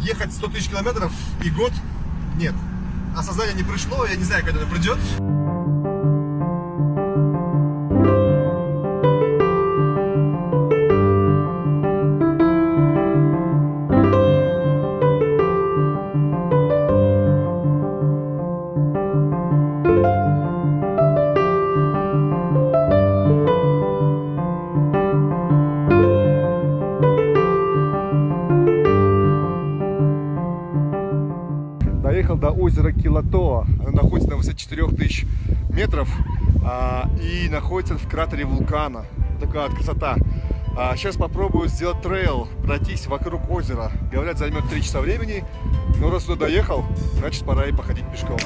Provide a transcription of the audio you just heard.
ехать 100 тысяч километров и год нет. Осознание не пришло, я не знаю, когда это придет. Доехал до озера Килатоа. Оно находится на высоте 4000 метров и находится в кратере вулкана. Такая красота. Сейчас попробую сделать трейл, пройтись вокруг озера. Говорят, займет 3 часа времени. Но раз туда доехал, значит пора и походить пешком.